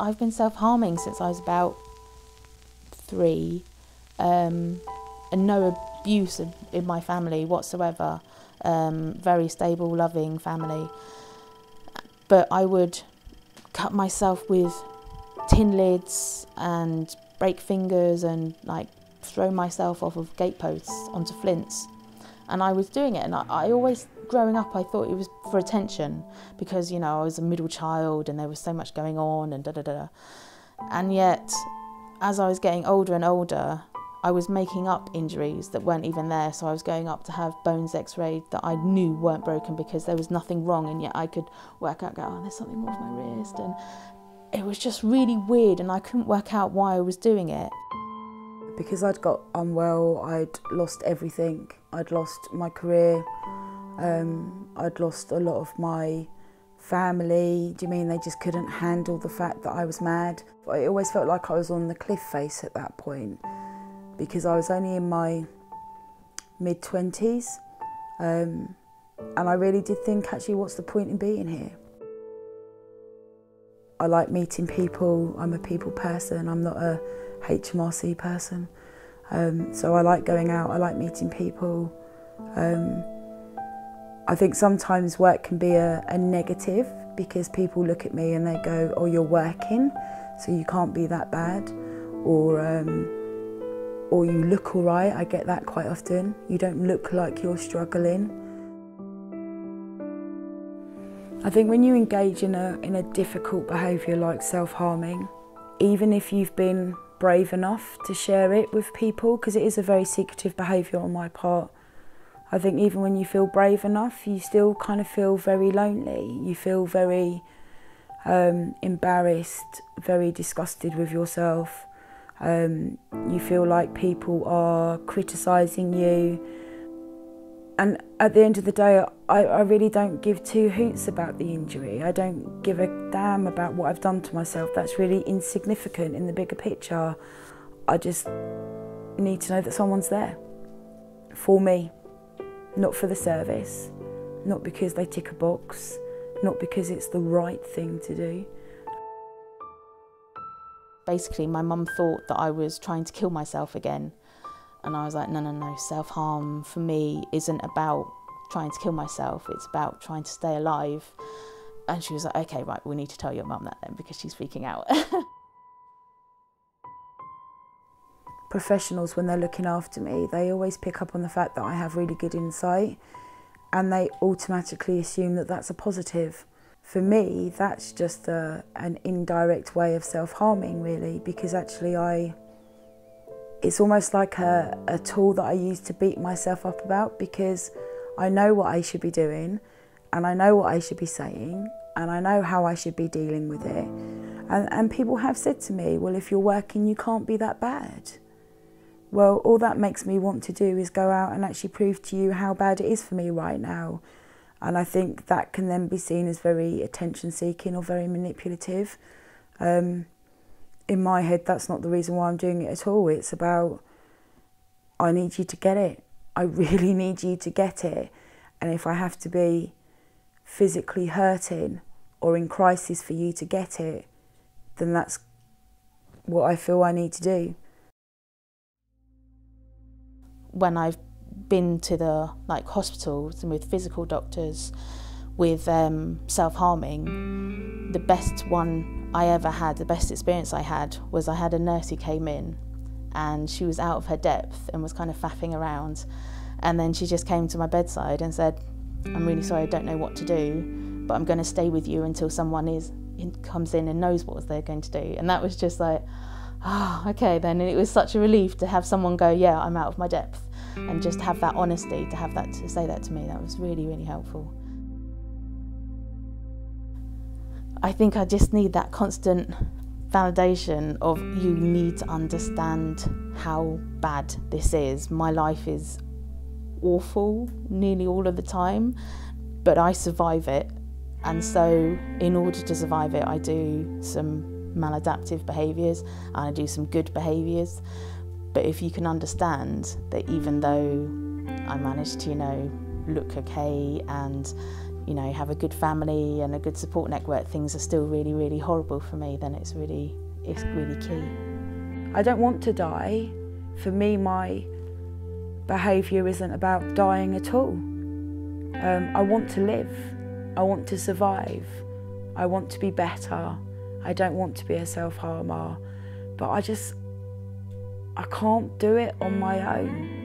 I've been self-harming since I was about 3, and no abuse in my family whatsoever. Very stable, loving family. But I would cut myself with tin lids and break fingers and like throw myself off of gateposts onto flints. And I was doing it, and I always, growing up, I thought it was for attention because, you know, I was a middle child and there was so much going on and da-da-da. And yet, as I was getting older and older, I was making up injuries that weren't even there. So I was going up to have bones x-rayed that I knew weren't broken because there was nothing wrong, and yet I could work out, oh, there's something wrong with my wrist. And it was just really weird, and I couldn't work out why I was doing it. Because I'd got unwell, I'd lost everything. I'd lost my career, I'd lost a lot of my family. Do you mean they just couldn't handle the fact that I was mad? It always felt like I was on the cliff face at that point because I was only in my mid-20s, and I really did think, actually, what's the point in being here? I like meeting people. I'm a people person. I'm not a HMRC person. So I like going out, I like meeting people. I think sometimes work can be a negative because people look at me and they go, oh, you're working, so you can't be that bad. Or you look all right. I get that quite often. You don't look like you're struggling. I think when you engage in a difficult behaviour like self-harming, even if you've been brave enough to share it with people, because it is a very secretive behaviour on my part, I think even when you feel brave enough, you still kind of feel very lonely. You feel very embarrassed, very disgusted with yourself. You feel like people are criticising you. And at the end of the day, I really don't give 2 hoots about the injury. I don't give a damn about what I've done to myself. That's really insignificant in the bigger picture. I just need to know that someone's there for me, not for the service, not because they tick a box, not because it's the right thing to do. Basically, my mum thought that I was trying to kill myself again. And I was like, no, no, no, self-harm for me isn't about trying to kill myself, it's about trying to stay alive. And she was like, okay, right, we need to tell your mum that then because she's freaking out. Professionals, when they're looking after me, they always pick up on the fact that I have really good insight and they automatically assume that that's a positive. For me, that's just an indirect way of self-harming, really, because actually it's almost like a tool that I use to beat myself up about, because I know what I should be doing and I know what I should be saying and I know how I should be dealing with it. And people have said to me, well, if you're working, you can't be that bad. Well, all that makes me want to do is go out and actually prove to you how bad it is for me right now. And I think that can then be seen as very attention-seeking or very manipulative. In my head, that's not the reason why I'm doing it at all. It's about, I need you to get it. I really need you to get it. And if I have to be physically hurting or in crisis for you to get it, then that's what I feel I need to do. When I've been to the hospitals and with physical doctors with self-harming, the best one I ever had, the best experience I had was I had a nurse who came in and she was out of her depth and was kind of faffing around, and then she just came to my bedside and said, I'm really sorry, I don't know what to do, but I'm going to stay with you until someone comes in and knows what they're going to do. And that was just like, oh, okay then. And it was such a relief to have someone go, yeah, I'm out of my depth, and just have that honesty, to say that to me. That was really, really helpful. I think I just need that constant validation of, you need to understand how bad this is. My life is awful nearly all of the time, but I survive it. And so in order to survive it, I do some maladaptive behaviours and I do some good behaviours. But if you can understand that even though I managed to, look okay and you know, have a good family and a good support network, things are still really, really horrible for me, then it's really key. I don't want to die. For me, my behaviour isn't about dying at all. I want to live. I want to survive. I want to be better. I don't want to be a self-harmer. But I can't do it on my own.